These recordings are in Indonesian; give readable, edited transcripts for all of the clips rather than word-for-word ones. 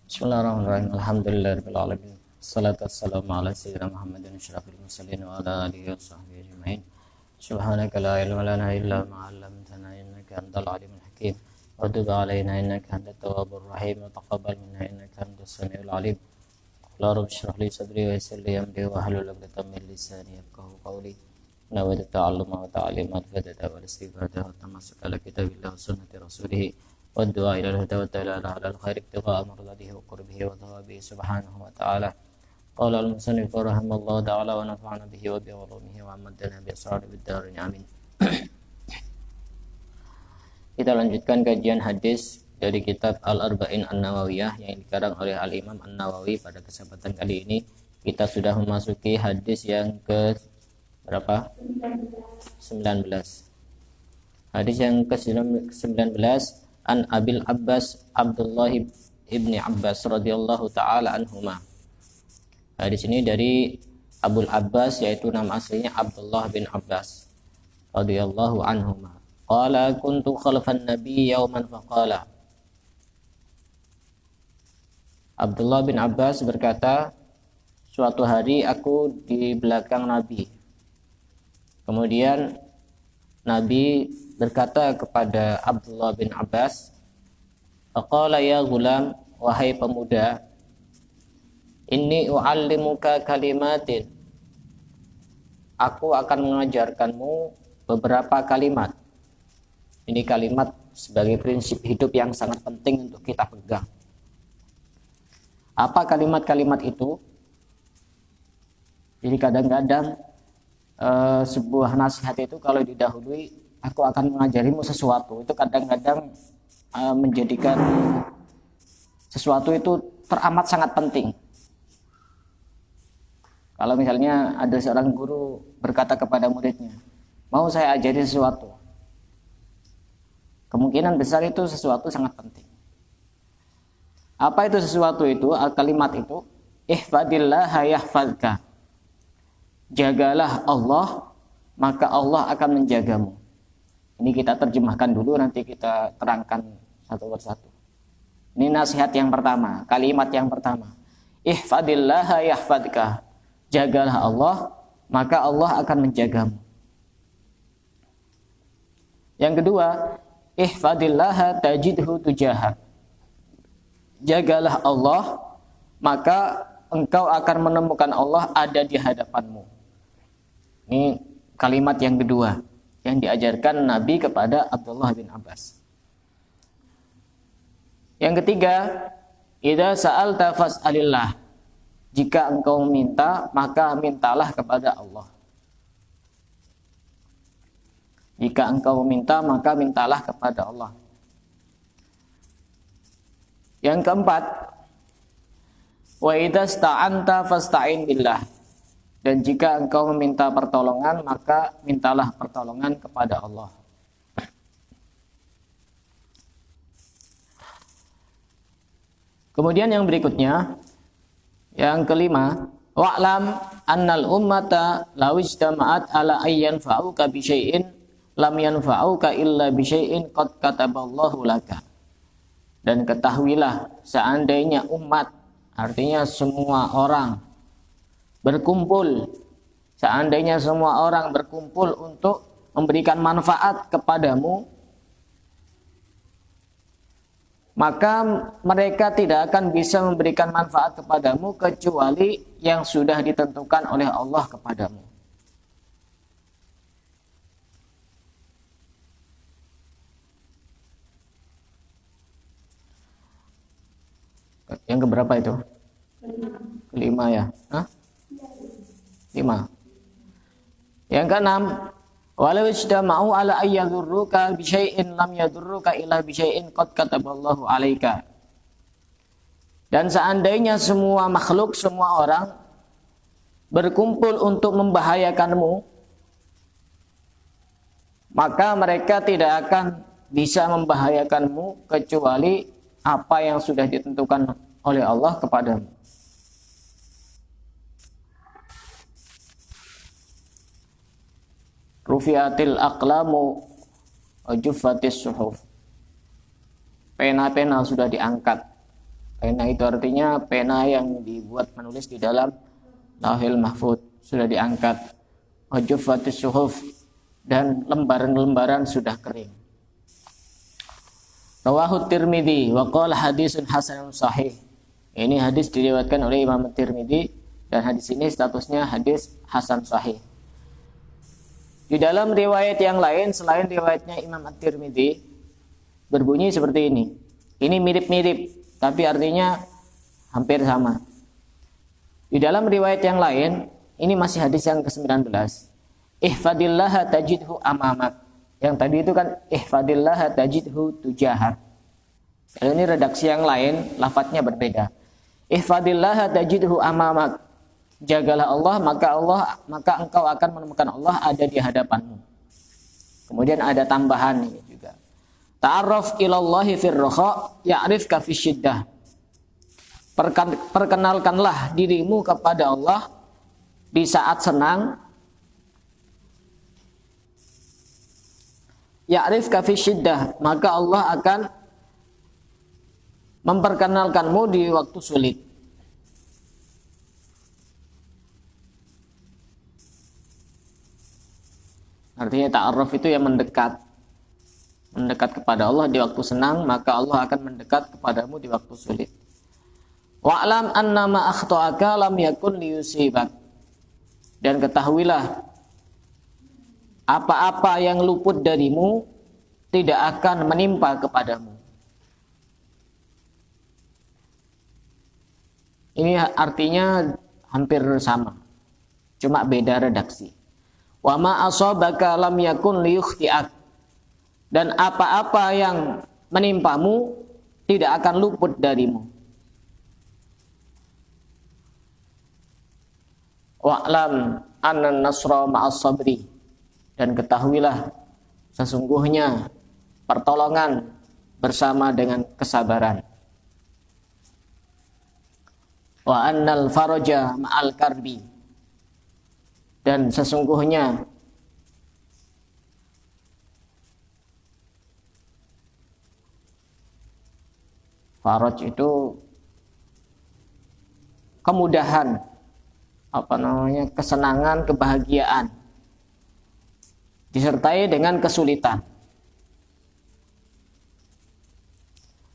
Bismillahirrahmanirrahim. Alhamdulillahirabbil alamin. Wassalatu wassalamu ala sayyidina Muhammadin asyrafil mursalin wa ala alihi wa sahbihi ajma'in. Subhanaka la ilma lana illa ma 'allamtana innaka antal alimul hakim. Wa tub 'alaina innaka antat tawwabur rahim wa taqabbal minna innaka antas samiul alim. La rabb shrah li sadri wa yassir li amri wa hlul 'uqdatam min lisani yafqahu qawli. Nawaitu ta'alluma wa ta'limat fadada wal istifada wa tamassuka ala kitabillah wa sunnati rasulih. والدعاء إلى الهدى والدلالة على الخير ابتغاء مرضاته وقربه وثوابه سبحانه وتعالى. قال المصنف رحمه الله تعالى ونفعنا به وبعلومه وأمدنا بأسراره بالدارين آمين. Kita lanjutkan kajian hadis dari kitab Al-Arba'in An-Nawawiyah yang dikarang oleh Al-Imam An-Nawawi. Pada kesempatan kali ini kita sudah memasuki hadis yang ke berapa? 19. Hadis yang ke-19 An Abil Abbas Abdullah ibni Abbas radhiyallahu taala anhuma. Hadis ini dari Abul Abbas, yaitu nama aslinya Abdullah bin Abbas radhiyallahu anhuma. Qala kuntu khalfan nabi yauman faqala. Abdullah bin Abbas berkata, suatu hari aku di belakang Nabi. Kemudian Nabi berkata kepada Abdullah bin Abbas, faqala ya gulam, wahai pemuda, inni u'allimuka kalimatin, aku akan mengajarkanmu beberapa kalimat. Ini kalimat sebagai prinsip hidup yang sangat penting untuk kita pegang. Apa kalimat-kalimat itu? Jadi kadang-kadang sebuah nasihat itu kalau didahului aku akan mengajarimu sesuatu, itu kadang-kadang menjadikan sesuatu itu teramat sangat penting. Kalau misalnya ada seorang guru berkata kepada muridnya, mau saya ajari sesuatu, kemungkinan besar itu sesuatu sangat penting. Apa itu sesuatu itu? Kalimat itu, ihfadillah yahfadka, jagalah Allah, maka Allah akan menjagamu. Ini kita terjemahkan dulu, nanti kita terangkan satu persatu. Ini nasihat yang pertama, kalimat yang pertama. Ihfadillaha yahfadka. Jagalah Allah, maka Allah akan menjagamu. Yang kedua, ihfadillaha tajidhu tujahak. Jagalah Allah, maka engkau akan menemukan Allah ada di hadapanmu. Ini kalimat yang kedua yang diajarkan Nabi kepada Abdullah bin Abbas. Yang ketiga, idza sa'alta fas'alillah. Jika engkau minta, maka mintalah kepada Allah. Jika engkau minta, maka mintalah kepada Allah. Yang keempat, wa idza sta'anta fasta'in billah. Dan jika engkau meminta pertolongan, maka mintalah pertolongan kepada Allah. Kemudian yang berikutnya, yang kelima, wa'lam annal ummata law ijtama'at ala ayyan fa'uka bi syai'in lam yanfa'uka illa bi syai'in qad kataballahu laka. Dan ketahuilah, seandainya umat, artinya semua orang berkumpul, seandainya semua orang berkumpul untuk memberikan manfaat kepadamu, maka mereka tidak akan bisa memberikan manfaat kepadamu kecuali yang sudah ditentukan oleh Allah kepadamu. Yang keberapa itu? Kelima ya? Hah? 5. Yang keenam, walau ijtama'u ala ayyadurruka bi syai'in lam yadurruka illa bi syai'in qad kataballahu 'alaika. Dan seandainya semua makhluk, semua orang berkumpul untuk membahayakanmu, maka mereka tidak akan bisa membahayakanmu kecuali apa yang sudah ditentukan oleh Allah kepadamu. Rufiatil aqlamu wa juffatis suhuf. Pena-pena sudah diangkat Pena itu artinya pena yang dibuat menulis di dalam Lauhil Mahfuz sudah diangkat. Wa juffatis suhuf, dan lembaran-lembaran sudah kering. Rawahu Tirmidzi wa qala hadisun hasanun sahih. Ini hadis diriwayatkan oleh Imam Tirmidzi dan hadis ini statusnya hadis hasan sahih. Di dalam riwayat yang lain selain riwayatnya Imam At-Tirmidzi berbunyi seperti ini. Ini mirip-mirip tapi artinya hampir sama. Di dalam riwayat yang lain, ini masih hadis yang ke-19. Ihfadillaha tajidhu amamak. Yang tadi itu kan ihfadillaha tajidhu tujahak. Kalau ini redaksi yang lain, lafadznya berbeda. Ihfadillaha tajidhu amamak. Jagalah Allah, maka engkau akan menemukan Allah ada di hadapanmu. Kemudian ada tambahan ini juga. Ta'arraf ilallahi firraha ya'rifka fisyiddah. Perkenalkanlah dirimu kepada Allah di saat senang. Ya'rifka fisyiddah, maka Allah akan memperkenalkanmu di waktu sulit. Artinya ta'arruf itu yang mendekat kepada Allah di waktu senang, maka Allah akan mendekat kepadamu di waktu sulit. Wa'lam annama akhta'aka lam yakun liyusibak. Dan ketahuilah apa-apa yang luput darimu tidak akan menimpa kepadamu. Ini artinya hampir sama, cuma beda redaksi. Wa ma asabaka lam yakun liyukhti'ak. Dan apa-apa yang menimpamu tidak akan luput darimu. Wa'lam anna nasra ma'as sabri. Dan ketahuilah sesungguhnya pertolongan bersama dengan kesabaran. Wa annal faraja ma'al karbi. Dan sesungguhnya faraj itu kemudahan, kesenangan, kebahagiaan disertai dengan kesulitan.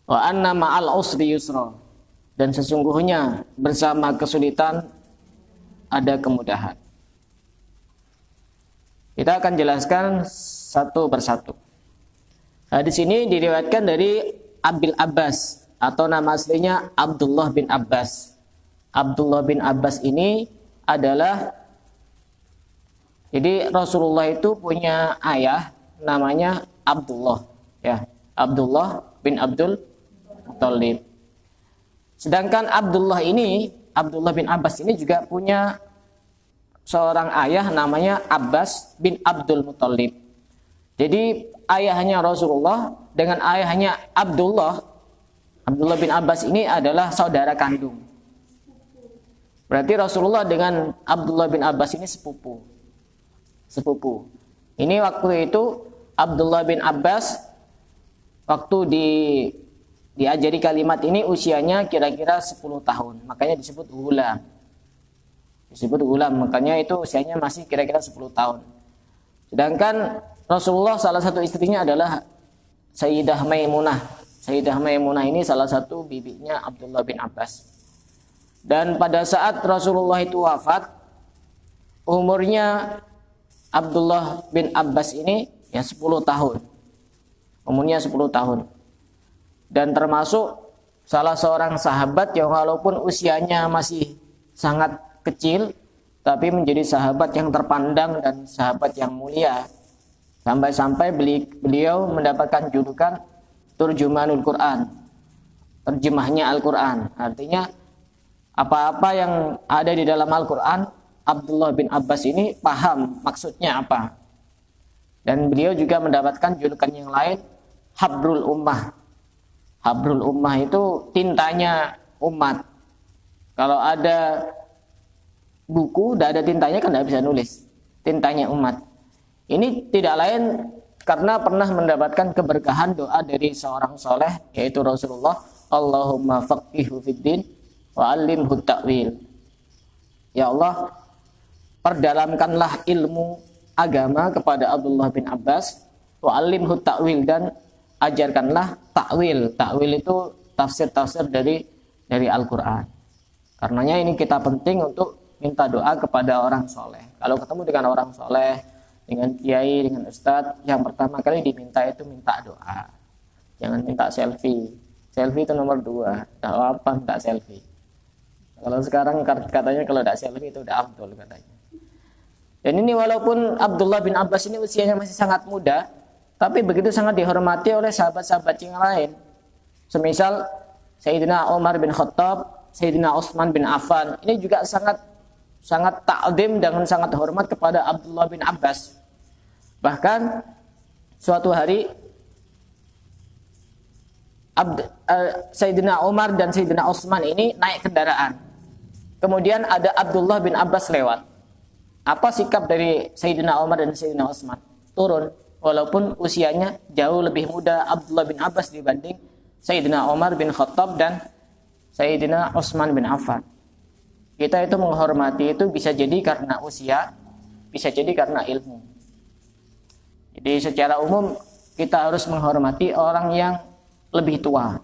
Wa anna ma'al usri yusra. Dan sesungguhnya bersama kesulitan ada kemudahan. Kita akan jelaskan satu persatu. Hadis ini diriwayatkan dari Abil Abbas atau nama aslinya Abdullah bin Abbas. Abdullah bin Abbas ini adalah, jadi Rasulullah itu punya ayah namanya Abdullah, ya, Abdullah bin Abdul Muthalib. Sedangkan Abdullah bin Abbas ini juga punya seorang ayah namanya Abbas bin Abdul Muthalib. Jadi ayahnya Rasulullah dengan ayahnya Abdullah bin Abbas ini adalah saudara kandung. Berarti Rasulullah dengan Abdullah bin Abbas ini sepupu. Ini waktu itu Abdullah bin Abbas waktu diajari kalimat ini usianya kira-kira 10 tahun. Makanya disebut ghulam. Makanya itu usianya masih kira-kira 10 tahun. Sedangkan Rasulullah salah satu istrinya adalah Sayyidah Maimunah. Sayyidah Maimunah ini salah satu bibinya Abdullah bin Abbas. Dan pada saat Rasulullah itu wafat, umurnya Abdullah bin Abbas ini ya 10 tahun. Umurnya 10 tahun. Dan termasuk salah seorang sahabat yang walaupun usianya masih sangat kecil, tapi menjadi sahabat yang terpandang dan sahabat yang mulia. Sampai-sampai beliau mendapatkan julukan Turjumanul Quran, terjemahnya Al-Quran. Artinya apa-apa yang ada di dalam Al-Quran, Abdullah bin Abbas ini paham maksudnya apa. Dan beliau juga mendapatkan julukan yang lain, Habrul Ummah. Habrul Ummah itu tintanya umat. Kalau ada buku, tidak ada tintanya kan tidak bisa nulis. Tintanya umat. Ini tidak lain karena pernah mendapatkan keberkahan doa dari seorang soleh, yaitu Rasulullah. Allahumma faqihhu fiddin wa 'allimhu ta'wil. Ya Allah, perdalamkanlah ilmu agama kepada Abdullah bin Abbas, wa 'allimhu ta'wil, dan ajarkanlah ta'wil. Ta'wil itu tafsir-tafsir dari Al-Qur'an. Karenanya ini kita penting untuk minta doa kepada orang soleh. Kalau ketemu dengan orang soleh, dengan kiai, dengan ustadz, yang pertama kali diminta itu minta doa. Jangan minta selfie. Selfie itu nomor 2. Tak apa minta selfie. Kalau sekarang katanya kalau tidak selfie itu udah afdol katanya. Dan ini walaupun Abdullah bin Abbas ini usianya masih sangat muda, tapi begitu sangat dihormati oleh sahabat-sahabat yang lain. Semisal Sayyidina Umar bin Khattab, Sayyidina Utsman bin Affan, ini juga sangat ta'zim dan sangat hormat kepada Abdullah bin Abbas. Bahkan suatu hari Sayyidina Umar dan Sayyidina Utsman ini naik kendaraan. Kemudian ada Abdullah bin Abbas lewat. Apa sikap dari Sayyidina Umar dan Sayyidina Utsman? Turun, walaupun usianya jauh lebih muda Abdullah bin Abbas dibanding Sayyidina Umar bin Khattab dan Sayyidina Utsman bin Affan. Kita itu menghormati itu bisa jadi karena usia, bisa jadi karena ilmu. Jadi secara umum kita harus menghormati orang yang lebih tua.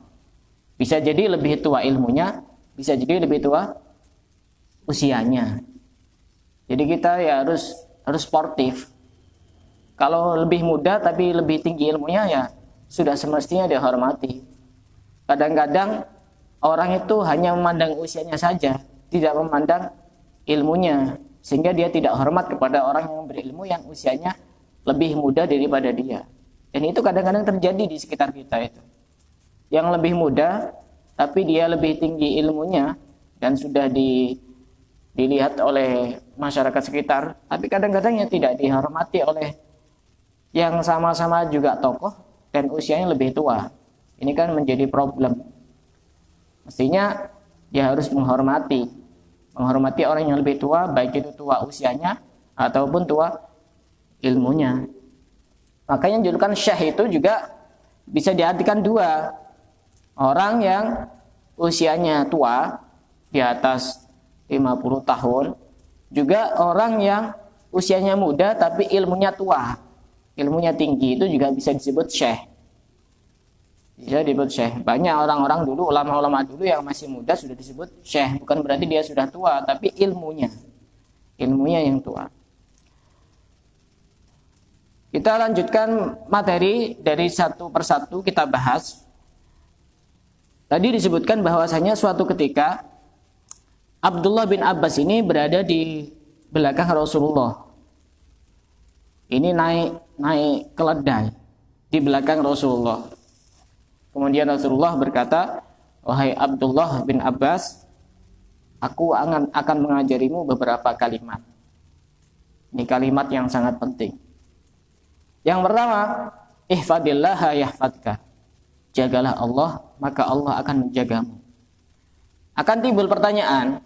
Bisa jadi lebih tua ilmunya, bisa jadi lebih tua usianya. Jadi kita ya harus sportif. Kalau lebih muda tapi lebih tinggi ilmunya ya sudah semestinya dihormati. Kadang-kadang orang itu hanya memandang usianya saja, tidak memandang ilmunya, sehingga dia tidak hormat kepada orang yang berilmu yang usianya lebih muda daripada dia. Dan itu kadang-kadang terjadi di sekitar kita itu. Yang lebih muda tapi dia lebih tinggi ilmunya dan sudah dilihat oleh masyarakat sekitar, tapi kadang-kadang yang tidak dihormati oleh yang sama-sama juga tokoh dan usianya lebih tua. Ini kan menjadi problem. Mestinya dia harus menghormati orang yang lebih tua, baik itu tua usianya ataupun tua ilmunya. Makanya julukan syekh itu juga bisa diartikan dua. Orang yang usianya tua di atas 50 tahun, juga orang yang usianya muda tapi ilmunya tua, ilmunya tinggi, itu juga bisa disebut syekh. Bisa disebut syekh. Banyak orang-orang dulu, ulama-ulama dulu yang masih muda sudah disebut syekh. Bukan berarti dia sudah tua, tapi ilmunya yang tua. Kita lanjutkan materi dari satu persatu kita bahas. Tadi disebutkan bahwasanya suatu ketika Abdullah bin Abbas ini berada di belakang Rasulullah. Ini naik keledai di belakang Rasulullah. Kemudian Rasulullah berkata, "Wahai Abdullah bin Abbas, aku akan mengajarimu beberapa kalimat." Ini kalimat yang sangat penting. Yang pertama, ihfadillaha yahfadka. Jagalah Allah, maka Allah akan menjagamu. Akan timbul pertanyaan,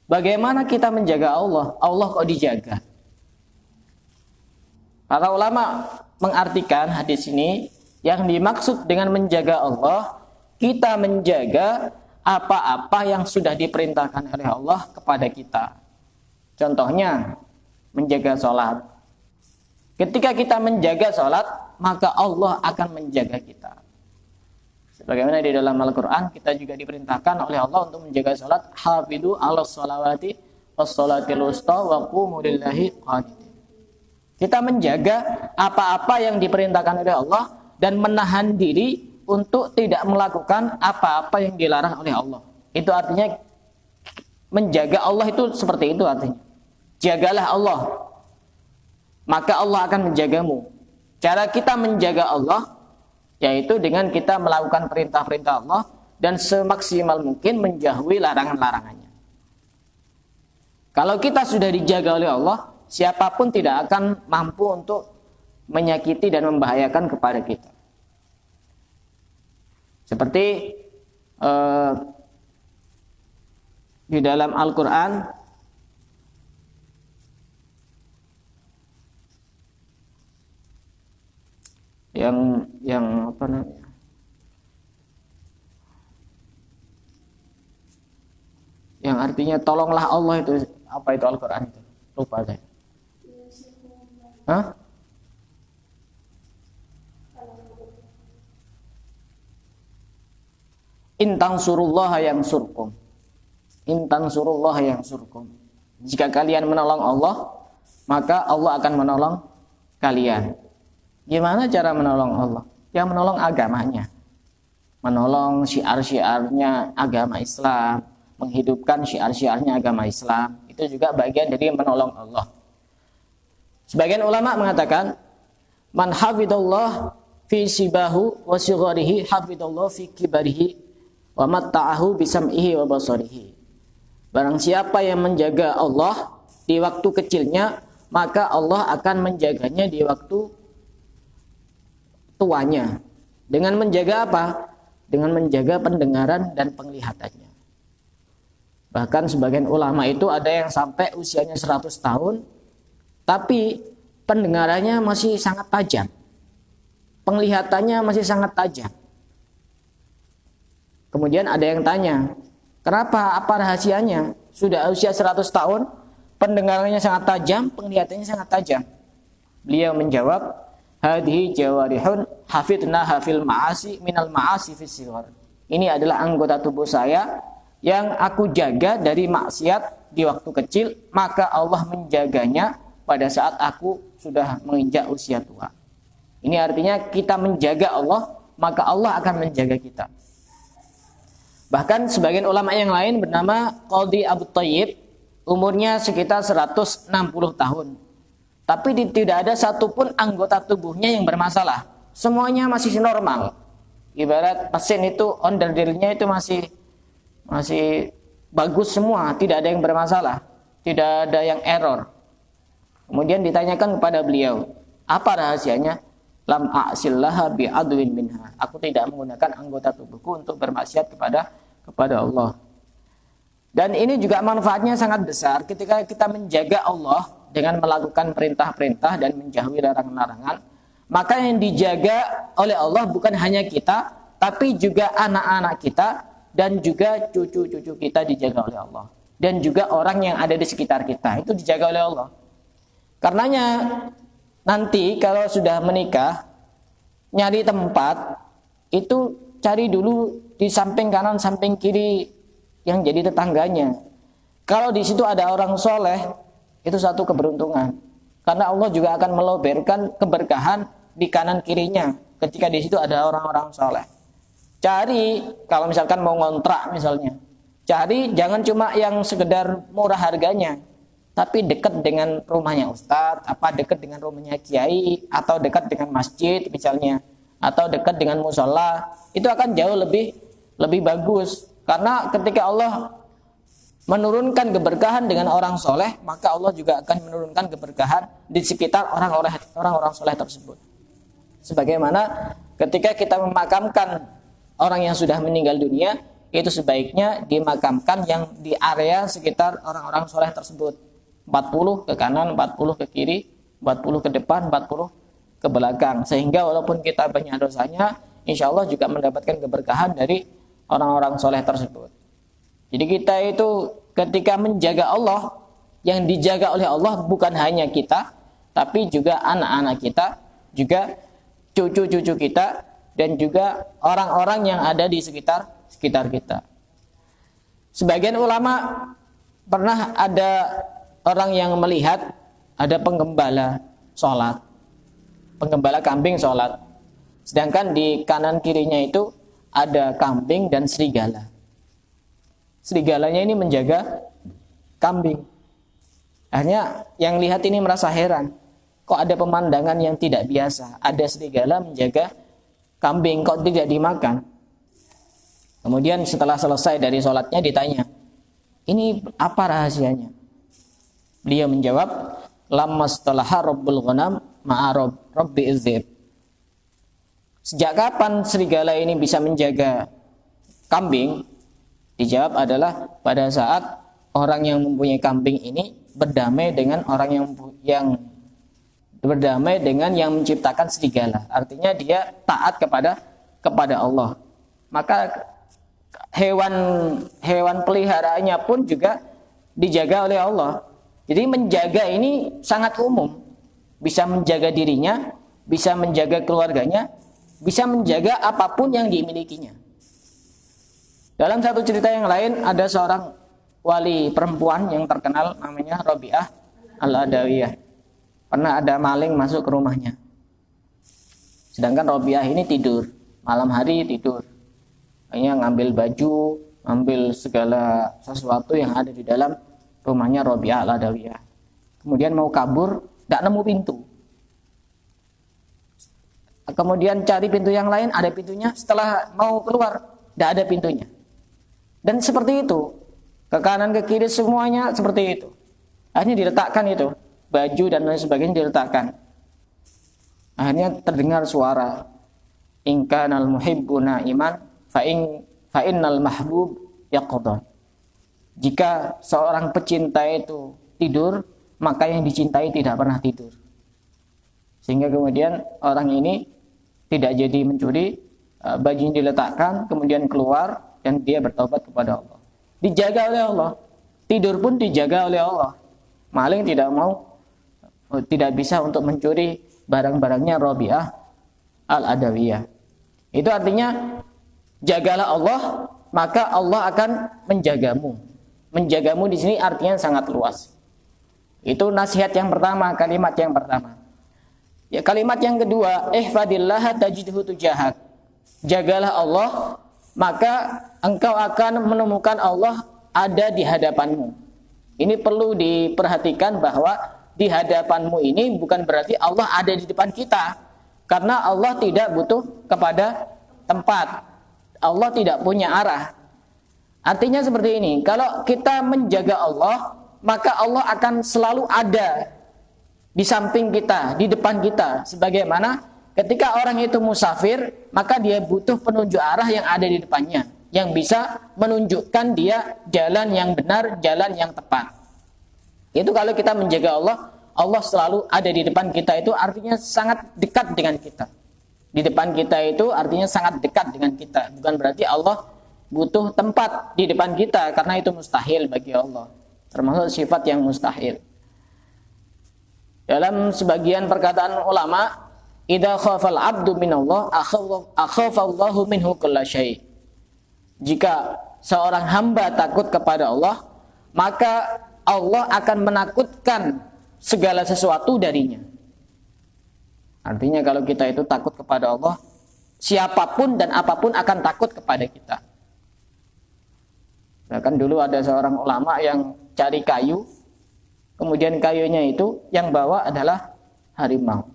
bagaimana kita menjaga Allah? Allah kok dijaga? Para ulama mengartikan hadis ini, yang dimaksud dengan menjaga Allah, kita menjaga apa-apa yang sudah diperintahkan oleh Allah kepada kita. Contohnya, menjaga sholat. Ketika kita menjaga sholat, maka Allah akan menjaga kita. Sebagaimana di dalam Al-Quran, kita juga diperintahkan oleh Allah untuk menjaga sholat. Hafidhu ala sholawati wassolatil wusta wa qumu lillahi qanitin. Kita menjaga apa-apa yang diperintahkan oleh Allah dan menahan diri untuk tidak melakukan apa-apa yang dilarang oleh Allah. Itu artinya menjaga Allah itu seperti itu artinya. Jagalah Allah, maka Allah akan menjagamu. Cara kita menjaga Allah yaitu dengan kita melakukan perintah-perintah Allah dan semaksimal mungkin menjauhi larangan-larangannya. Kalau kita sudah dijaga oleh Allah, siapapun tidak akan mampu untuk menyakiti dan membahayakan kepada kita. Seperti di dalam Al-Quran yang apa namanya? Yang artinya tolonglah Allah itu apa itu Al-Qur'an itu? Lupa saya. Hah? Intang surullah yang surkum. Intang surullah yang surkum. Jika kalian menolong Allah, maka Allah akan menolong kalian. Gimana cara menolong Allah? Ya menolong agamanya. Menolong syiar-syiarnya agama Islam, menghidupkan syiar-syiarnya agama Islam. Itu juga bagian dari menolong Allah. Sebagian ulama mengatakan, man hafidallah fi sibahu wa sigharihi hafidallah fi kibarihi wa matta'ahu bisam'ihi wa basarihi. Barang siapa yang menjaga Allah di waktu kecilnya, maka Allah akan menjaganya di waktu tuanya. Dengan menjaga apa? Dengan menjaga pendengaran dan penglihatannya. Bahkan sebagian ulama itu ada yang sampai usianya 100 tahun, tapi pendengarannya masih sangat tajam. Penglihatannya masih sangat tajam. Kemudian ada yang tanya, kenapa? Apa rahasianya? Sudah usia 100 tahun, pendengarannya sangat tajam, penglihatannya sangat tajam. Beliau menjawab, hadhihi jawarihun hafidnaha fil ma'asi minal ma'asi fis sighar. Ini adalah anggota tubuh saya yang aku jaga dari maksiat di waktu kecil, maka Allah menjaganya pada saat aku sudah menginjak usia tua. Ini artinya kita menjaga Allah, maka Allah akan menjaga kita. Bahkan sebagian ulama yang lain bernama Qadhi Abu Thayyib, umurnya sekitar 160 tahun. Tapi tidak ada satupun anggota tubuhnya yang bermasalah. Semuanya masih normal. Ibarat pasien itu onderdilnya itu masih bagus semua, tidak ada yang bermasalah, tidak ada yang error. Kemudian ditanyakan kepada beliau, apa rahasianya? Lam a'sillaha bi'adwin minha. Aku tidak menggunakan anggota tubuhku untuk bermaksiat kepada Allah. Dan ini juga manfaatnya sangat besar ketika kita menjaga Allah dengan melakukan perintah-perintah dan menjauhi larangan-larangan. Maka yang dijaga oleh Allah bukan hanya kita, tapi juga anak-anak kita dan juga cucu-cucu kita dijaga oleh Allah. Dan juga orang yang ada di sekitar kita itu dijaga oleh Allah. Karenanya nanti kalau sudah menikah, nyari tempat, itu cari dulu di samping kanan, samping kiri yang jadi tetangganya. Kalau di situ ada orang soleh, itu satu keberuntungan. Karena Allah juga akan meloberkan keberkahan di kanan kirinya ketika di situ ada orang-orang soleh. Cari, kalau misalkan mau ngontrak misalnya, cari jangan cuma yang sekedar murah harganya, tapi dekat dengan rumahnya ustadz, apa dekat dengan rumahnya kiai, atau dekat dengan masjid misalnya, atau dekat dengan musola, itu akan jauh lebih bagus. Karena ketika Allah menurunkan keberkahan dengan orang soleh, maka Allah juga akan menurunkan keberkahan di sekitar orang-orang soleh tersebut. Sebagaimana ketika kita memakamkan orang yang sudah meninggal dunia, itu sebaiknya dimakamkan yang di area sekitar orang-orang soleh tersebut. 40 ke kanan, 40 ke kiri, 40 ke depan, 40 ke belakang. Sehingga walaupun kita banyak dosanya, insya Allah juga mendapatkan keberkahan dari orang-orang soleh tersebut. Jadi kita itu ketika menjaga Allah, yang dijaga oleh Allah bukan hanya kita, tapi juga anak-anak kita, juga cucu-cucu kita, dan juga orang-orang yang ada di sekitar kita. Sebagian ulama pernah ada orang yang melihat ada penggembala sholat, penggembala kambing sholat, sedangkan di kanan kirinya itu ada kambing dan serigala. Serigalanya ini menjaga kambing. Akhirnya yang lihat ini merasa heran, kok ada pemandangan yang tidak biasa, ada serigala menjaga kambing kok tidak dimakan. Kemudian setelah selesai dari sholatnya ditanya, ini apa rahasianya? Beliau menjawab, lamastalaha rabbul ghanam ma'a rabbi izzib. Sejak kapan serigala ini bisa menjaga kambing? Dijawab adalah pada saat orang yang mempunyai kambing ini berdamai dengan orang yang berdamai dengan yang menciptakan serigala. Artinya dia taat kepada Allah. Maka hewan peliharaannya pun juga dijaga oleh Allah. Jadi menjaga ini sangat umum. Bisa menjaga dirinya, bisa menjaga keluarganya, bisa menjaga apapun yang dimilikinya. Dalam satu cerita yang lain, ada seorang wali perempuan yang terkenal namanya Rabi'ah Al-Adawiyah. Pernah ada maling masuk ke rumahnya. Sedangkan Rabi'ah ini tidur, malam hari tidur. Hanya ngambil baju, ngambil segala sesuatu yang ada di dalam rumahnya Rabi'ah Al-Adawiyah. Kemudian mau kabur, tidak nemu pintu. Kemudian cari pintu yang lain, ada pintunya. Setelah mau keluar, tidak ada pintunya. Dan seperti itu, ke kanan ke kiri semuanya seperti itu. Akhirnya diletakkan itu, baju dan lain sebagainya diletakkan. Akhirnya terdengar suara, in kanal muhibbuna iman fa innal mahbub yaqdha. Jika seorang pecinta itu tidur, maka yang dicintai tidak pernah tidur. Sehingga kemudian orang ini tidak jadi mencuri, bajunya diletakkan, kemudian keluar dan dia bertobat kepada Allah. Dijaga oleh Allah. Tidur pun dijaga oleh Allah. Maling tidak bisa untuk mencuri barang-barangnya Rabi'ah Al-Adawiyah. Itu artinya jagalah Allah, maka Allah akan menjagamu. Menjagamu di sini artinya sangat luas. Itu nasihat yang pertama, kalimat yang pertama. Ya, kalimat yang kedua, ihfadillaha tajidhu tujahak. Jagalah Allah, maka engkau akan menemukan Allah ada di hadapanmu. Ini perlu diperhatikan bahwa di hadapanmu ini bukan berarti Allah ada di depan kita. Karena Allah tidak butuh kepada tempat. Allah tidak punya arah. Artinya seperti ini, kalau kita menjaga Allah, maka Allah akan selalu ada di samping kita, di depan kita. Sebagaimana ketika orang itu musafir, maka dia butuh penunjuk arah yang ada di depannya, yang bisa menunjukkan dia jalan yang benar, jalan yang tepat. Itu kalau kita menjaga Allah, Allah selalu ada di depan kita, itu artinya sangat dekat dengan kita. Di depan kita itu artinya sangat dekat dengan kita. Bukan berarti Allah butuh tempat di depan kita, karena itu mustahil bagi Allah. Termasuk sifat yang mustahil. Dalam sebagian perkataan ulama, idza khafal 'abdu minallah akhafallahu minhu kulla syai'. Jika seorang hamba takut kepada Allah, maka Allah akan menakutkan segala sesuatu darinya. Artinya kalau kita itu takut kepada Allah, siapapun dan apapun akan takut kepada kita. Bahkan dulu ada seorang ulama yang cari kayu, kemudian kayunya itu yang bawa adalah harimau.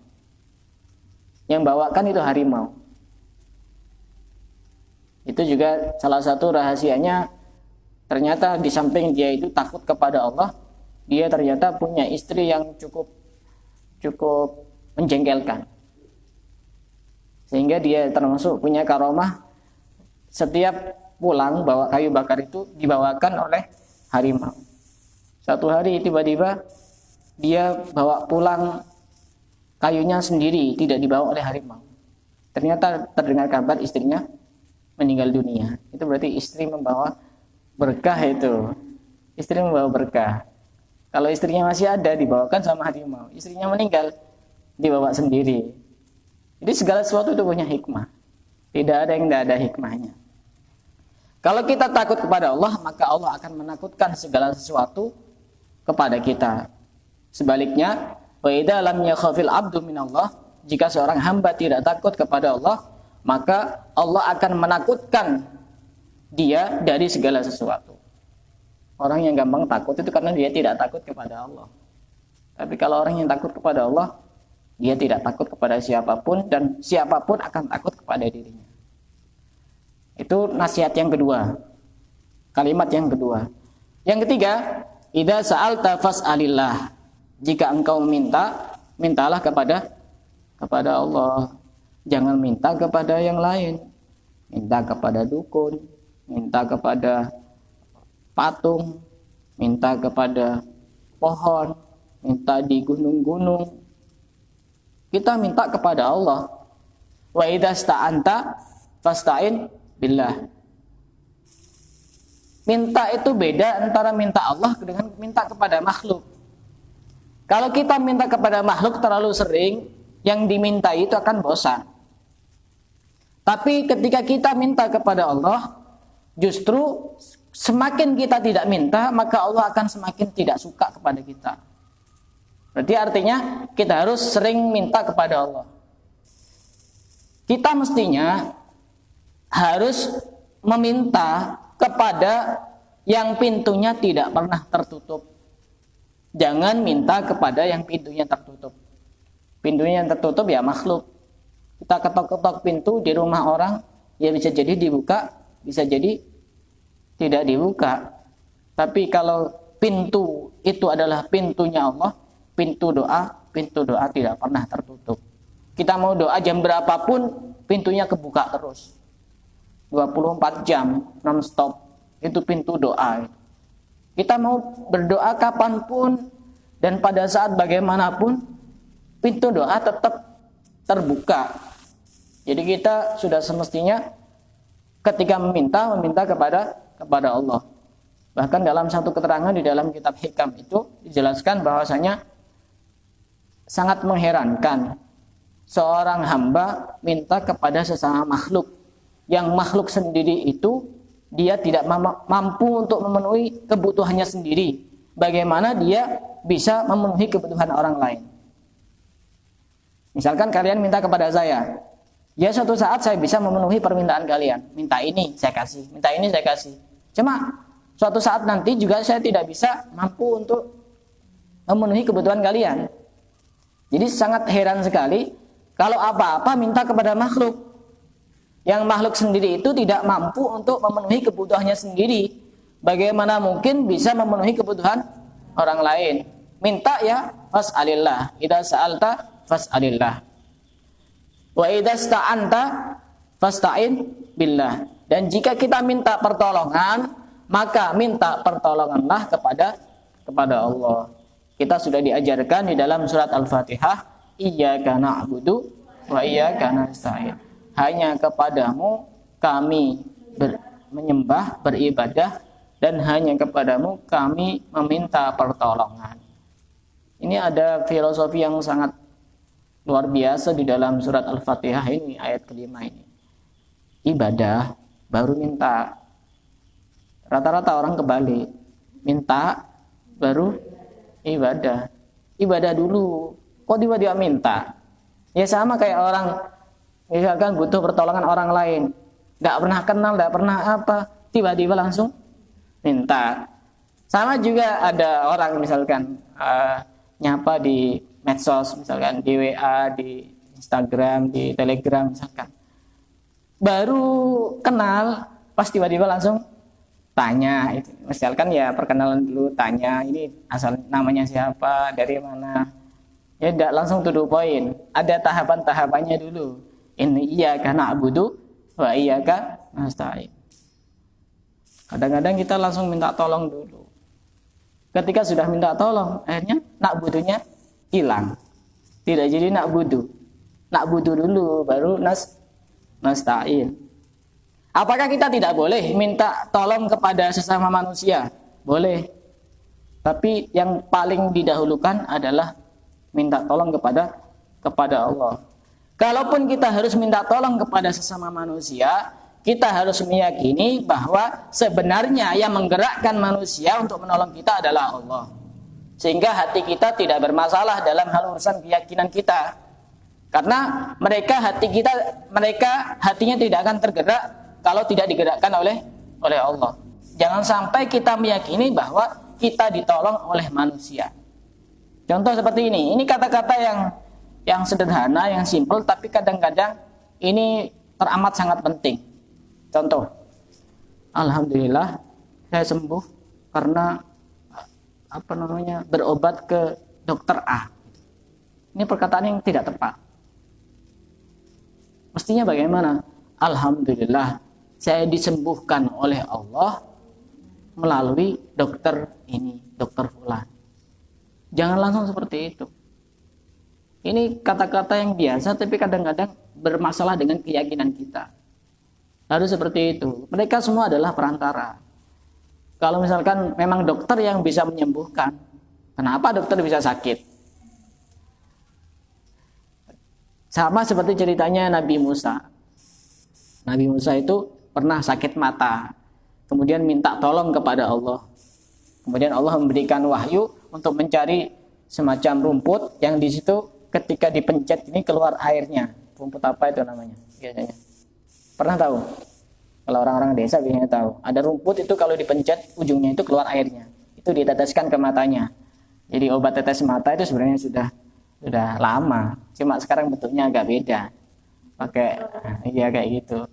Yang bawakan itu harimau. Itu juga salah satu rahasianya, ternyata di samping dia itu takut kepada Allah, dia ternyata punya istri yang cukup menjengkelkan. Sehingga dia termasuk punya karomah, setiap pulang bawa kayu bakar itu dibawakan oleh harimau. Satu hari tiba-tiba dia bawa pulang kayunya sendiri, tidak dibawa oleh harimau. Ternyata terdengar kabar istrinya meninggal dunia. Itu berarti istri membawa berkah itu. Istri membawa berkah. Kalau istrinya masih ada, dibawakan sama harimau. Istrinya meninggal, dibawa sendiri. Jadi segala sesuatu itu punya hikmah. Tidak ada yang tidak ada hikmahnya. Kalau kita takut kepada Allah, maka Allah akan menakutkan segala sesuatu kepada kita. Sebaliknya, wa idza lam yakhafil 'abdu minallah, jika seorang hamba tidak takut kepada Allah, maka Allah akan menakutkan dia dari segala sesuatu. Orang yang gampang takut itu karena dia tidak takut kepada Allah. Tapi kalau orang yang takut kepada Allah, dia tidak takut kepada siapapun, dan siapapun akan takut kepada dirinya. Itu nasihat yang kedua. Kalimat yang kedua. Yang ketiga, idza sa'alta fas'alillah. Jika engkau meminta, mintalah kepada Allah. Jangan minta kepada yang lain. Minta kepada dukun, minta kepada patung, minta kepada pohon, minta di gunung-gunung. Kita minta kepada Allah. Wa idza sta'anta fasta'in billah. minta itu beda antara minta Allah dengan minta kepada makhluk. Kalau kita minta kepada makhluk terlalu sering, yang dimintai itu akan bosan. Tapi ketika kita minta kepada Allah, justru semakin kita tidak minta, maka Allah akan semakin tidak suka kepada kita. Berarti artinya kita harus sering minta kepada Allah. Kita mestinya harus meminta kepada yang pintunya tidak pernah tertutup. Jangan minta kepada yang pintunya tertutup. Pintunya yang tertutup ya makhluk. Kita ketok-ketok pintu di rumah orang, ya bisa jadi dibuka, bisa jadi tidak dibuka. Tapi kalau pintu itu adalah pintunya Allah, pintu doa tidak pernah tertutup. Kita mau doa jam berapapun, pintunya kebuka terus. 24 jam non-stop, itu pintu doa. Kita mau berdoa kapanpun dan pada saat bagaimanapun, pintu doa tetap terbuka. Jadi kita sudah semestinya ketika meminta kepada Allah. Bahkan dalam satu keterangan di dalam kitab Hikam itu dijelaskan bahwasanya sangat mengherankan seorang hamba minta kepada sesama makhluk, yang makhluk sendiri itu dia tidak mampu untuk memenuhi kebutuhannya sendiri. Bagaimana dia bisa memenuhi kebutuhan orang lain? Misalkan kalian minta kepada saya, ya suatu saat saya bisa memenuhi permintaan kalian. Minta ini saya kasih, minta ini saya kasih. Cuma suatu saat nanti juga saya tidak bisa mampu untuk memenuhi kebutuhan kalian. Jadi sangat heran sekali kalau apa-apa minta kepada makhluk. Yang makhluk sendiri itu tidak mampu untuk memenuhi kebutuhannya sendiri. Bagaimana mungkin bisa memenuhi kebutuhan orang lain? Minta ya fas'alillah. Idza sa'alta fas'alillah. Wa idza sta'anta fasta'in billah. Dan jika kita minta pertolongan, maka minta pertolonganlah kepada Allah. Kita sudah diajarkan di dalam surat Al-Fatihah, iyyaka na'budu wa iyyaka nasta'in. Hanya kepadamu kami menyembah, beribadah, dan hanya kepadamu kami meminta pertolongan. Ini ada filosofi yang sangat luar biasa di dalam surat Al-Fatihah ini, ayat kelima ini. Ibadah baru minta. Rata-rata orang kebalik. Minta baru ibadah. Ibadah dulu. Kok tiba-tiba minta? Ya sama kayak orang misalkan butuh pertolongan orang lain, nggak pernah kenal, nggak pernah apa, tiba-tiba langsung minta. Sama juga ada orang misalkan nyapa di medsos, misalkan di WA, di Instagram, di Telegram misalkan, baru kenal, pas tiba-tiba langsung tanya, itu. Misalkan ya perkenalan dulu, tanya ini asal namanya siapa, dari mana, ya tidak langsung to the point, ada tahapan-tahapannya dulu. Ini iyyaka na'budu wa iyyaka nasta'in. Kadang-kadang kita langsung minta tolong dulu. Ketika sudah minta tolong, akhirnya na'budunya hilang. Tidak jadi na'budu. Na'budu dulu baru nasta'in. Apakah kita tidak boleh minta tolong kepada sesama manusia? Boleh. Tapi yang paling didahulukan adalah minta tolong kepada Allah. Kalaupun kita harus minta tolong kepada sesama manusia, kita harus meyakini bahwa sebenarnya yang menggerakkan manusia untuk menolong kita adalah Allah. Sehingga hati kita tidak bermasalah dalam hal urusan keyakinan kita. Karena mereka hatinya tidak akan tergerak kalau tidak digerakkan oleh Allah. Jangan sampai kita meyakini bahwa kita ditolong oleh manusia. Contoh seperti ini. Ini kata-kata yang sederhana, yang simpel, tapi kadang-kadang ini teramat sangat penting. Contoh, alhamdulillah saya sembuh karena berobat ke dokter A. Ini perkataan yang tidak tepat. Mestinya bagaimana? Alhamdulillah saya disembuhkan oleh Allah melalui dokter ini, dokter fulan. Jangan langsung seperti itu. Ini kata-kata yang biasa tapi kadang-kadang bermasalah dengan keyakinan kita. Harus seperti itu. Mereka semua adalah perantara. Kalau misalkan memang dokter yang bisa menyembuhkan, kenapa dokter bisa sakit? Sama seperti ceritanya Nabi Musa. Nabi Musa itu pernah sakit mata, kemudian minta tolong kepada Allah. Kemudian Allah memberikan wahyu untuk mencari semacam rumput yang di situ ketika dipencet ini keluar airnya. Rumput apa itu namanya biasanya? Pernah tahu? Kalau orang-orang desa biasanya tahu. Ada rumput itu kalau dipencet ujungnya itu keluar airnya. Itu diteteskan ke matanya. Jadi obat tetes mata itu sebenarnya sudah lama. Cuma sekarang bentuknya agak beda. Pakai ya kayak gitu.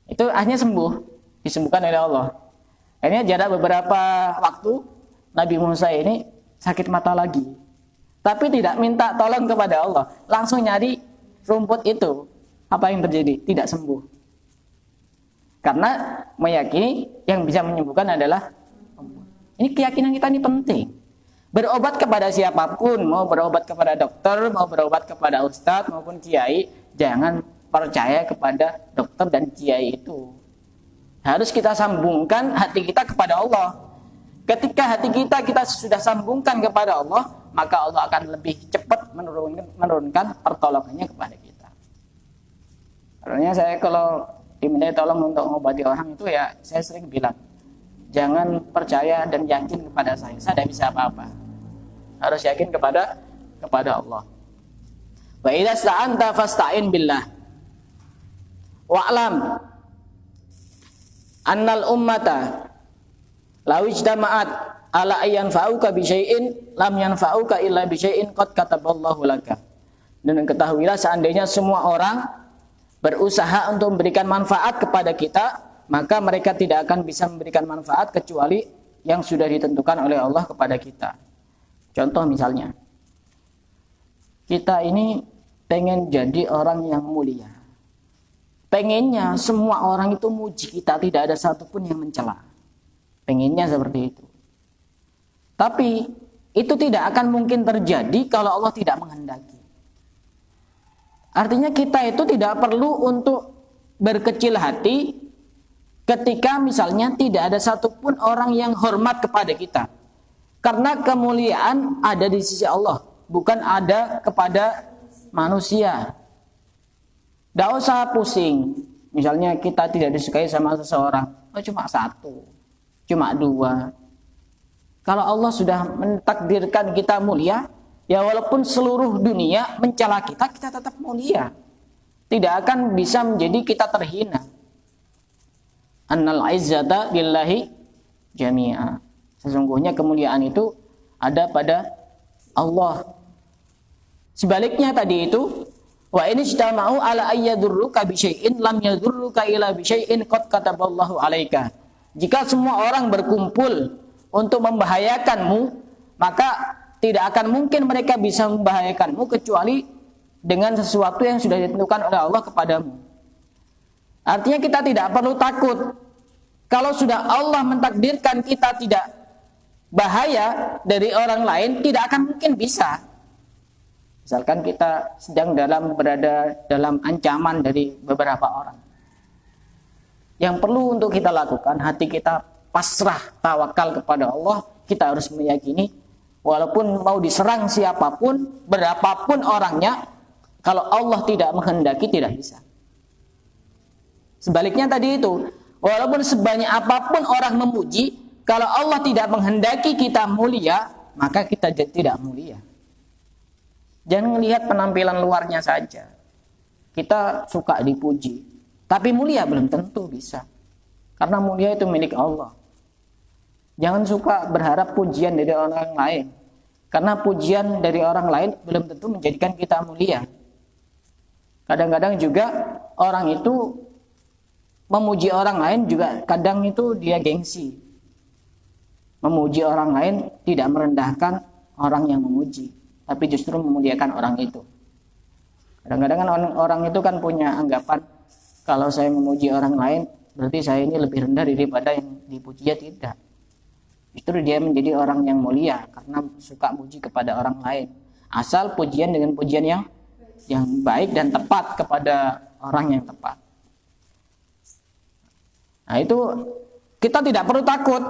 Itu akhirnya sembuh, disembuhkan oleh Allah. Akhirnya jarak beberapa waktu Nabi Musa ini sakit mata lagi. Tapi tidak minta tolong kepada Allah, langsung nyari rumput itu. Apa yang terjadi? Tidak sembuh. Karena meyakini yang bisa menyembuhkan adalah Allah. Ini keyakinan kita ini penting. Berobat kepada siapapun, mau berobat kepada dokter, mau berobat kepada ustadz maupun kiai, jangan percaya kepada dokter dan kiai itu. Harus kita sambungkan hati kita kepada Allah. Ketika hati kita sudah sambungkan kepada Allah, maka Allah akan lebih cepat menurunkan pertolongannya kepada kita. Karena saya kalau diminta tolong untuk mengobati orang itu ya saya sering bilang, jangan percaya dan yakin kepada saya tidak bisa apa-apa. Harus yakin kepada Allah. Wa idza sta'anta fasta'in billah. Wa'lam annal ummata law ijtama'at ala ayyan fa'uka bi syai'in lam yanfa'uka illa bi syai'in qad kataballahu laka. Dan ketahuilah seandainya semua orang berusaha untuk memberikan manfaat kepada kita, maka mereka tidak akan bisa memberikan manfaat kecuali yang sudah ditentukan oleh Allah kepada kita. Contoh misalnya, kita ini pengen jadi orang yang mulia. Pengennya semua orang itu muji kita, tidak ada satupun yang mencela. Pengennya seperti itu. Tapi itu tidak akan mungkin terjadi kalau Allah tidak menghendaki. Artinya kita itu tidak perlu untuk berkecil hati ketika misalnya tidak ada satupun orang yang hormat kepada kita. Karena kemuliaan ada di sisi Allah, bukan ada kepada manusia. Tidak usah pusing. Misalnya kita tidak disukai sama seseorang, cuma satu, cuma dua. Kalau Allah sudah mentakdirkan kita mulia, ya walaupun seluruh dunia mencela kita, kita tetap mulia. Tidak akan bisa menjadi kita terhina. Annal izzata lillahi jami'a. Sesungguhnya kemuliaan itu ada pada Allah. Sebaliknya tadi itu, wa in ijtama'u ala ayyadurruka bi syai'in lam yadurruka illa bi syai'in qad kataballahu 'alaika. Jika semua orang berkumpul untuk membahayakanmu, maka tidak akan mungkin mereka bisa membahayakanmu kecuali dengan sesuatu yang sudah ditentukan oleh Allah kepadamu. Artinya kita tidak perlu takut. Kalau sudah Allah mentakdirkan kita tidak bahaya dari orang lain, tidak akan mungkin bisa. Misalkan kita sedang berada dalam ancaman dari beberapa orang. Yang perlu untuk kita lakukan, hati kita pasrah, tawakal kepada Allah. Kita harus meyakini walaupun mau diserang siapapun, berapapun orangnya, kalau Allah tidak menghendaki tidak bisa. Sebaliknya tadi itu, walaupun sebanyak apapun orang memuji, kalau Allah tidak menghendaki kita mulia, maka kita tidak mulia. Jangan melihat penampilan luarnya saja. Kita suka dipuji, tapi mulia belum tentu bisa. Karena mulia itu milik Allah. Jangan suka berharap pujian dari orang lain. Karena pujian dari orang lain belum tentu menjadikan kita mulia. Kadang-kadang juga orang itu memuji orang lain juga kadang itu dia gengsi. Memuji orang lain tidak merendahkan orang yang memuji, tapi justru memuliakan orang itu. Kadang-kadang kan orang itu kan punya anggapan, kalau saya memuji orang lain berarti saya ini lebih rendah daripada yang dipuji. Ya tidak. Justru dia menjadi orang yang mulia karena suka muji kepada orang lain. Asal pujian dengan pujian yang baik dan tepat kepada orang yang tepat. Nah itu kita tidak perlu takut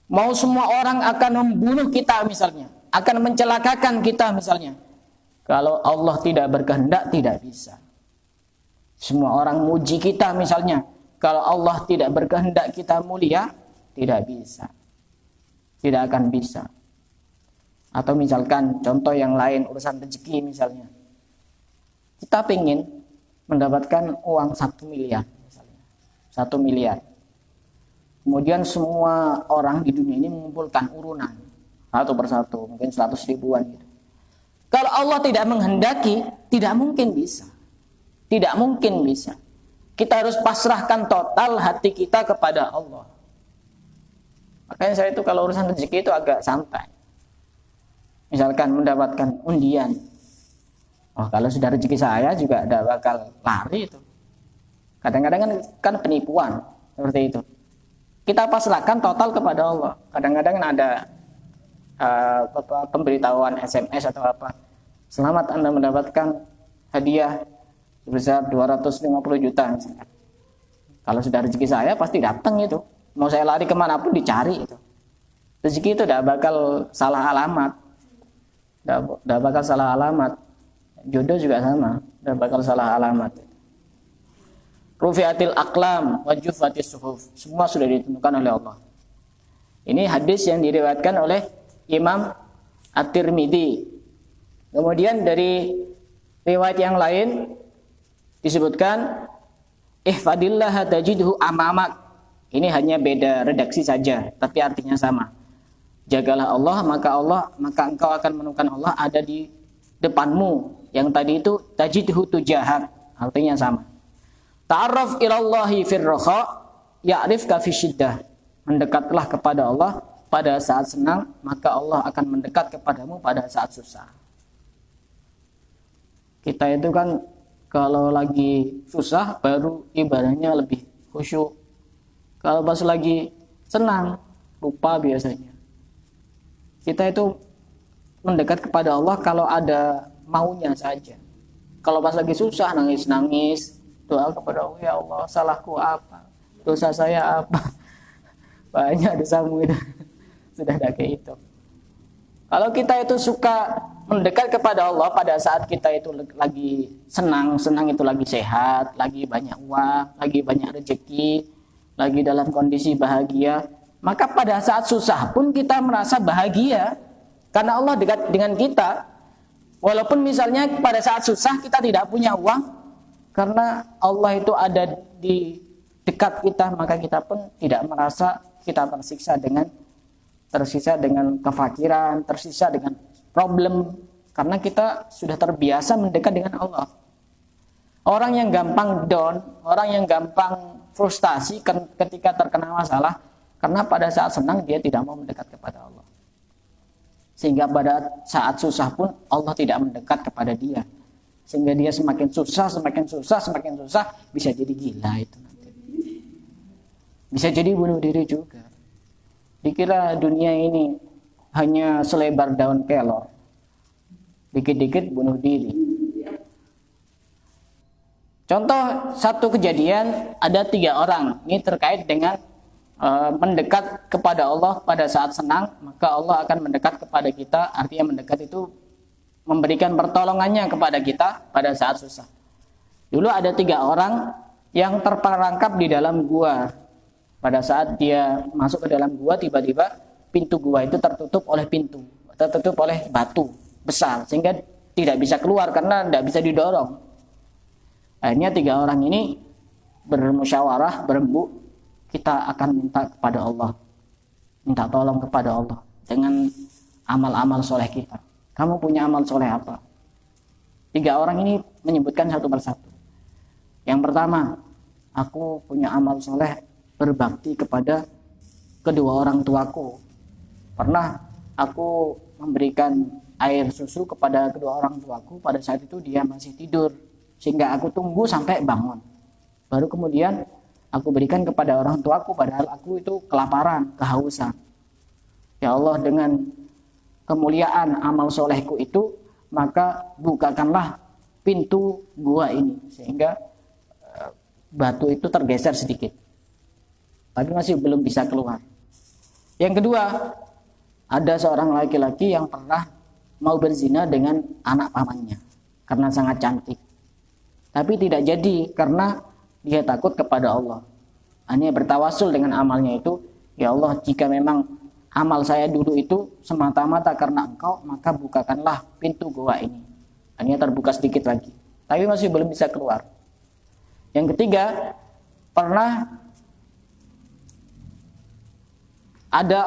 Mau semua orang akan membunuh kita misalnya, akan mencelakakan kita misalnya. Kalau Allah tidak berkehendak, tidak bisa. Semua orang muji kita misalnya, kalau Allah tidak berkehendak kita mulia, tidak bisa. Tidak akan bisa. Atau misalkan contoh yang lain, urusan rezeki misalnya. Kita ingin mendapatkan uang 1 miliar misalnya. 1 miliar. Kemudian semua orang di dunia ini mengumpulkan urunan satu persatu, mungkin 100 ribuan gitu. Kalau Allah tidak menghendaki, tidak mungkin bisa. Tidak mungkin bisa. Kita harus pasrahkan total hati kita kepada Allah. Makanya saya itu kalau urusan rezeki itu agak santai. Misalkan mendapatkan undian. Oh, kalau sudah rezeki saya juga tidak bakal lari itu. Kadang-kadang kan penipuan seperti itu. Kita pasrahkan total kepada Allah. Kadang-kadang ada pemberitahuan SMS atau apa. Selamat Anda mendapatkan hadiah sebesar 250 juta misalkan. Kalau sudah rezeki saya pasti datang itu. Mau saya lari kemanapun dicari itu. Rezeki itu tidak bakal salah alamat. Tidak bakal salah alamat. Jodoh juga sama. Tidak bakal salah alamat. Rufi'atil aqlam wa juffatis suhuf. Semua sudah ditentukan oleh Allah. Ini hadis yang diriwayatkan oleh Imam At-Tirmidzi. Kemudian dari riwayat yang lain disebutkan ihfadillaha tajidhu amamak. Ini hanya beda redaksi saja, tapi artinya sama. Jagalah Allah, maka engkau akan menemukan Allah ada di depanmu. Yang tadi itu tajidhu tujahak, artinya sama. Ta'arraf ilallahi firraha ya'rifka fi syiddah. Mendekatlah kepada Allah pada saat senang, maka Allah akan mendekat kepadamu pada saat susah. Kita itu kan kalau lagi susah baru ibadahnya lebih khusyuk. Kalau pas lagi senang lupa biasanya. Kita itu mendekat kepada Allah kalau ada maunya saja. Kalau pas lagi susah nangis-nangis, doa kepada Allah, ya Allah, salahku apa? Dosa saya apa? Banyak dosamu itu. Sudah ada kayak itu. Kalau kita itu suka mendekat kepada Allah pada saat kita itu lagi senang itu lagi sehat, lagi banyak uang, lagi banyak rezeki, lagi dalam kondisi bahagia, maka pada saat susah pun kita merasa bahagia karena Allah dekat dengan kita. Walaupun misalnya pada saat susah kita tidak punya uang, karena Allah itu ada di dekat kita, maka kita pun tidak merasa kita tersiksa dengan kefakiran, tersiksa dengan problem, karena kita sudah terbiasa mendekat dengan Allah. Orang yang gampang down, orang yang gampang frustasi ketika terkena masalah, karena pada saat senang dia tidak mau mendekat kepada Allah. Sehingga pada saat susah pun Allah tidak mendekat kepada dia. Sehingga dia semakin susah, bisa jadi gila itu nanti. Bisa jadi bunuh diri juga. Dikira dunia ini hanya selebar daun kelor. Dikit-dikit bunuh diri. Contoh satu kejadian, ada 3 orang. Ini terkait dengan mendekat kepada Allah pada saat senang, maka Allah akan mendekat kepada kita. Artinya mendekat itu memberikan pertolongannya kepada kita pada saat susah. Dulu ada 3 orang yang terperangkap di dalam gua. Pada saat dia masuk ke dalam gua, tiba-tiba pintu gua itu tertutup oleh batu besar, sehingga tidak bisa keluar karena tidak bisa didorong. Akhirnya 3 orang ini bermusyawarah, berembuk, kita akan minta kepada Allah, minta tolong kepada Allah dengan amal-amal soleh kita. Kamu punya amal soleh apa? 3 orang ini menyebutkan satu persatu. Yang pertama, aku punya amal soleh berbakti kepada kedua orang tuaku. Pernah aku memberikan air susu kepada kedua orang tuaku, pada saat itu dia masih tidur, sehingga aku tunggu sampai bangun. Baru kemudian aku berikan kepada orang tuaku, padahal aku itu kelaparan, kehausan. Ya Allah, dengan kemuliaan amal solehku itu, maka bukakanlah pintu gua ini, sehingga batu itu tergeser sedikit, tapi masih belum bisa keluar. Yang kedua, ada seorang laki-laki yang pernah mau berzina dengan anak pamannya karena sangat cantik. Tapi tidak jadi karena dia takut kepada Allah. Hanya bertawasul dengan amalnya itu, ya Allah, jika memang amal saya dulu itu semata-mata karena Engkau, maka bukakanlah pintu goa ini. Hanya terbuka sedikit lagi, tapi masih belum bisa keluar. Yang ketiga, pernah ada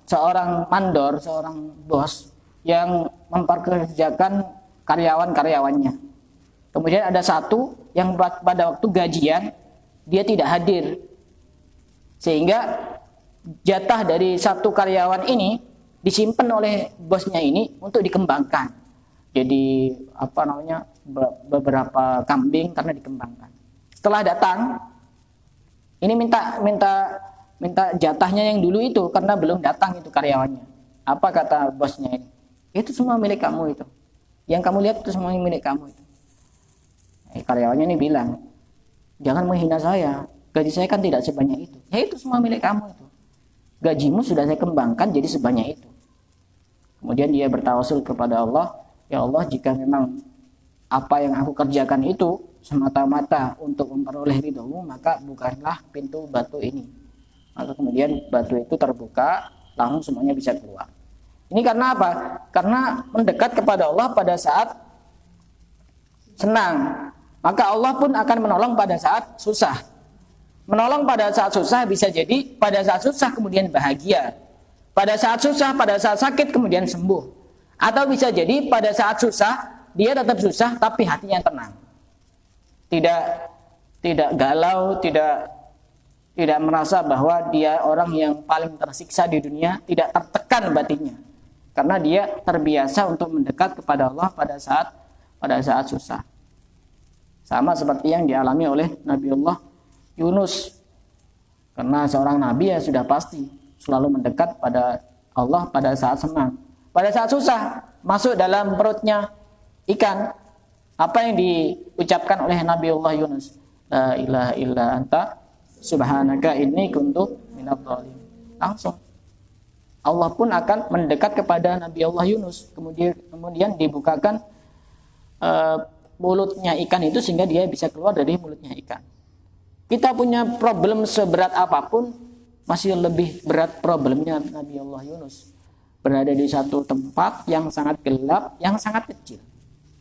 seorang mandor, seorang bos yang memperkerjakan karyawan-karyawannya. Kemudian ada satu yang pada waktu gajian dia tidak hadir, sehingga jatah dari satu karyawan ini disimpan oleh bosnya ini untuk dikembangkan. Jadi beberapa kambing karena dikembangkan. Setelah datang, ini minta jatahnya yang dulu itu karena belum datang itu karyawannya. Apa kata bosnya ini? Itu semua milik kamu itu. Yang kamu lihat itu semua milik kamu itu. Karyawannya ini bilang, jangan menghina saya. Gaji saya kan tidak sebanyak itu. Ya itu semua milik kamu itu. Gajimu sudah saya kembangkan jadi sebanyak itu. Kemudian dia bertawasul kepada Allah, ya Allah, jika memang apa yang aku kerjakan itu semata-mata untuk memperoleh ridhomu, maka bukanlah pintu batu ini. Maka kemudian batu itu terbuka, langsung semuanya bisa keluar. Ini karena apa? Karena mendekat kepada Allah pada saat senang. Maka Allah pun akan menolong pada saat susah. Menolong pada saat susah bisa jadi pada saat susah kemudian bahagia. Pada saat susah, pada saat sakit kemudian sembuh. Atau bisa jadi pada saat susah, dia tetap susah tapi hatinya tenang. Tidak galau, tidak merasa bahwa dia orang yang paling tersiksa di dunia, tidak tertekan batinnya. Karena dia terbiasa untuk mendekat kepada Allah pada saat susah. Sama seperti yang dialami oleh Nabiullah Yunus. Karena seorang nabi ya sudah pasti selalu mendekat pada Allah pada saat senang. Pada saat susah, masuk dalam perutnya ikan. Apa yang diucapkan oleh Nabiullah Yunus? La ilaha illa anta subhanaka inni kuntu minadh dhalimin. Langsung Allah pun akan mendekat kepada Nabiullah Yunus. Kemudian dibukakan mulutnya ikan itu sehingga dia bisa keluar dari mulutnya ikan. Kita punya problem seberat apapun, masih lebih berat problemnya Nabiullah Yunus. Berada di satu tempat yang sangat gelap, yang sangat kecil.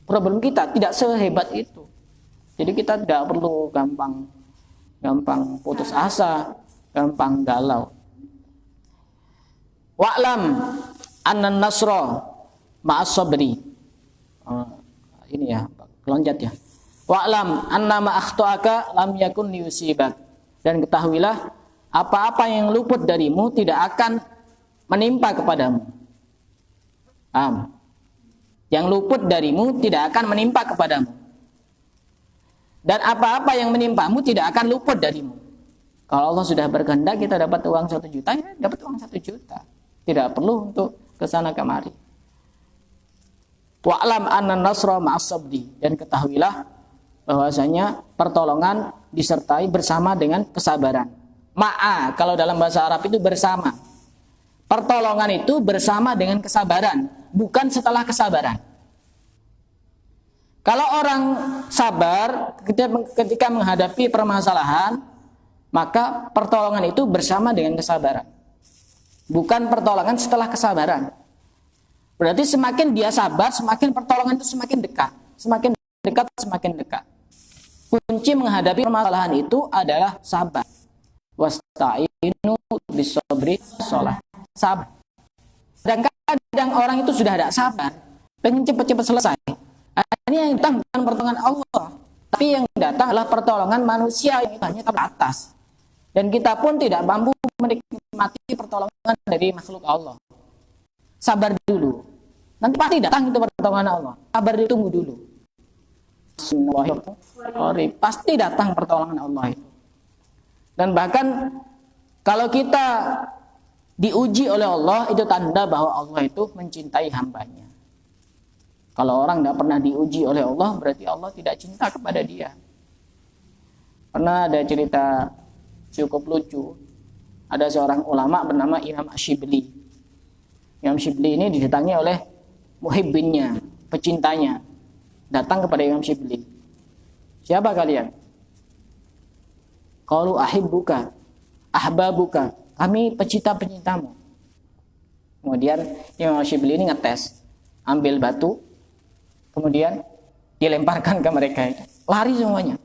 Problem kita tidak sehebat itu. Jadi kita tidak perlu gampang putus asa, gampang galau. Wa'lam annan nasra ma'as sabri. Ini ya, loncat ya. Wa'lam annama akhtu'aka lam yakun liyusibak. Dan ketahuilah apa-apa yang luput darimu tidak akan menimpa kepadamu. Yang luput darimu tidak akan menimpa kepadamu. Dan apa-apa yang menimpamu tidak akan luput darimu. Kalau Allah sudah berkehendak kita dapat uang 1 juta, ya dapat uang 1 juta. Tidak perlu untuk kesana kemari. Wa'lam annan nasra ma'as sabri. Dan ketahuilah bahwasanya pertolongan disertai bersama dengan kesabaran. Ma'a, kalau dalam bahasa Arab itu bersama. Pertolongan itu bersama dengan kesabaran, bukan setelah kesabaran. Kalau orang sabar ketika menghadapi permasalahan, maka pertolongan itu bersama dengan kesabaran. Bukan pertolongan setelah kesabaran. Berarti semakin dia sabar, semakin pertolongan itu semakin dekat. Semakin dekat, semakin dekat. Kunci menghadapi permasalahan itu adalah sabar. Wasta'inu bis-sabri shalah. Sabar. Kadang-kadang orang itu sudah tidak sabar, pengen cepat-cepat selesai. Ini yang datang bukan pertolongan Allah, tapi yang datang adalah pertolongan manusia yang hanya ke atas. Dan kita pun tidak mampu menikmati pertolongan dari makhluk Allah. Sabar dulu. Nanti pasti datang itu pertolongan Allah. Sabar ditunggu dulu. Pasti datang pertolongan Allah itu. Dan bahkan kalau kita diuji oleh Allah, itu tanda bahwa Allah itu mencintai hambanya. Kalau orang tidak pernah diuji oleh Allah, berarti Allah tidak cinta kepada dia. Pernah ada cerita cukup lucu. ada seorang ulama bernama Imam Asyibli. Imam Asyibli ini didatangi oleh muhibbinnya, pecintanya. Datang kepada Imam Asyibli. Siapa kalian? Qalu ahibbuka, ahbabuka. Kami pecinta-pecintamu. Kemudian Imam Asyibli ini ngetes, ambil batu, kemudian dilemparkan ke mereka. Lari semuanya.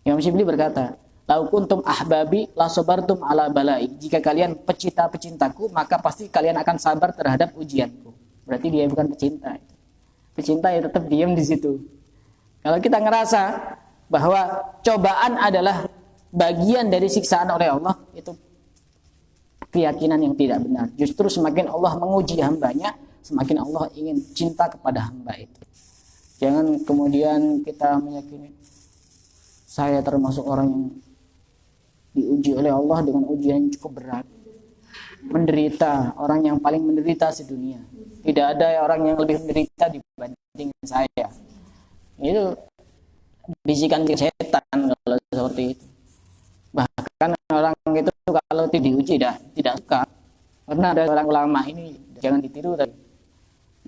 Imam Asyibli berkata, lau kuntum ahbabi la sabartum ala balai. Jika kalian pecinta-pecintaku, maka pasti kalian akan sabar terhadap ujianku. Berarti dia bukan pecinta. Pecinta ya tetap diam di situ. Kalau kita ngerasa bahwa cobaan adalah bagian dari siksaan oleh Allah, itu keyakinan yang tidak benar. Justru semakin Allah menguji hambanya, semakin Allah ingin cinta kepada hamba itu. Jangan kemudian kita meyakini saya termasuk orang yang diuji oleh Allah dengan ujian yang cukup berat. Menderita, orang yang paling menderita sedunia. Tidak ada orang yang lebih menderita dibanding saya. Itu bisikan setan kalau seperti itu. Bahkan orang itu kalau diuji tidak suka. Karena ada orang ulama ini jangan ditiru tadi.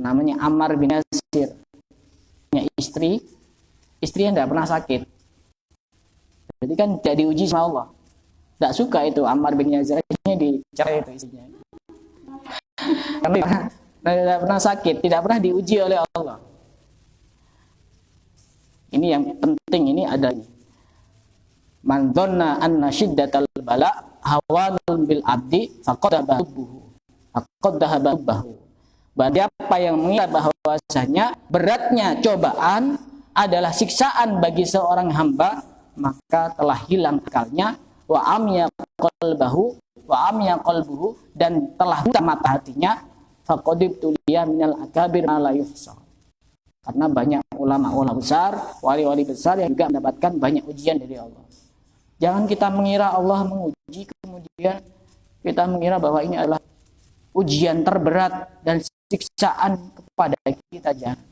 Namanya Ammar bin Yasir. Punya istri yang tidak pernah sakit. Jadi kan tidak diuji sama Allah. Tidak suka itu Ammar bin Yasir ini dicerai itu istrinya. Karena tidak pernah sakit, tidak pernah diuji oleh Allah. Ini yang penting, ini adanya. Man dhanna anna syiddatal bala hawanun bil abdi faqad dhahabahu. Bagi apa yang mengira bahwasanya beratnya cobaan adalah siksaan bagi seorang hamba, maka telah hilang akalnya, wa amya qalbuhu dan telah buta mata hatinya, faqad tuliya minal akabir ma la yuhsa. Karena banyak ulama-ulama besar, wali-wali besar yang juga mendapatkan banyak ujian dari Allah. Jangan kita mengira Allah menguji, kemudian kita mengira bahwa ini adalah ujian terberat dan siksaan kepada kita. Jangan.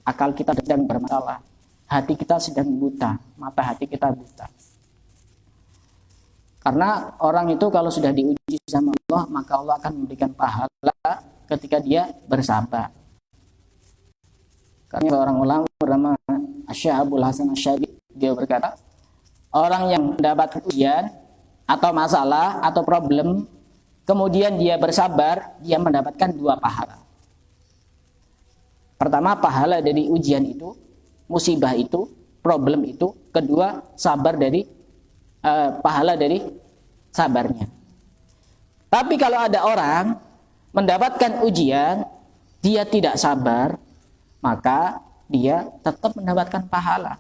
Akal kita sedang bermasalah, hati kita sedang buta, mata hati kita buta. Karena orang itu kalau sudah diuji sama Allah, maka Allah akan memberikan pahala ketika dia bersabar. Karena seorang ulama bernama Abul Hasan Asy'ari, dia berkata, orang yang mendapat ujian atau masalah atau problem, kemudian dia bersabar, dia mendapatkan 2 pahala. Pertama, pahala dari ujian itu, musibah itu, problem itu. Kedua, sabar dari pahala dari sabarnya. Tapi kalau ada orang mendapatkan ujian, dia tidak sabar, maka dia tetap mendapatkan pahala.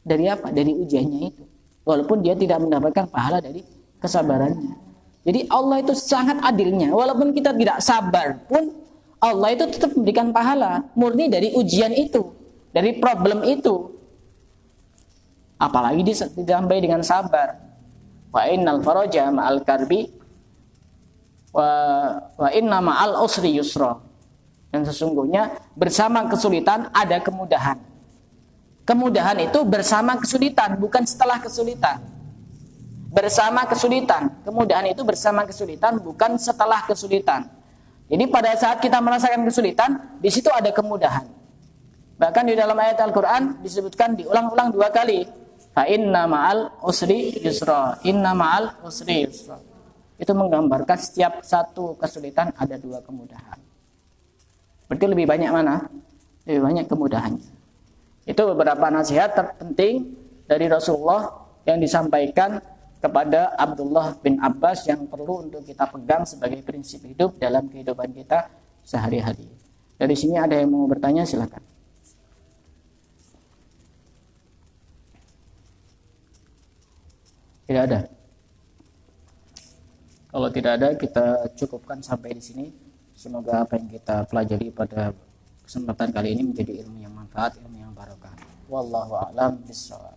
Dari apa? Dari ujiannya itu. Walaupun dia tidak mendapatkan pahala dari kesabarannya. Jadi Allah itu sangat adilnya. Walaupun kita tidak sabar pun, Allah itu tetap memberikan pahala. Murni dari ujian itu, dari problem itu. Apalagi ditambah dengan sabar. Wa innal faraja ma'al karbi wa inna ma'al usri yusra. Dan sesungguhnya bersama kesulitan ada kemudahan. Kemudahan itu bersama kesulitan, bukan setelah kesulitan. Bersama kesulitan. Kemudahan itu bersama kesulitan, bukan setelah kesulitan. Jadi pada saat kita merasakan kesulitan, di situ ada kemudahan. Bahkan di dalam ayat Al-Quran disebutkan diulang-ulang 2 kali. Fa inna ma'al usri yusra. Inna ma'al usri yusra. Itu menggambarkan setiap satu kesulitan ada 2 kemudahan. Berarti lebih banyak mana? Lebih banyak kemudahannya. Itu beberapa nasihat terpenting dari Rasulullah yang disampaikan kepada Abdullah bin Abbas yang perlu untuk kita pegang sebagai prinsip hidup dalam kehidupan kita sehari-hari. Dari sini ada yang mau bertanya, silakan. Tidak ada. Kalau tidak ada, kita cukupkan sampai di sini. Semoga apa yang kita pelajari pada kesempatan kali ini menjadi ilmu yang manfaat, ilmu yang barokah. Wallahu a'lam bishawab.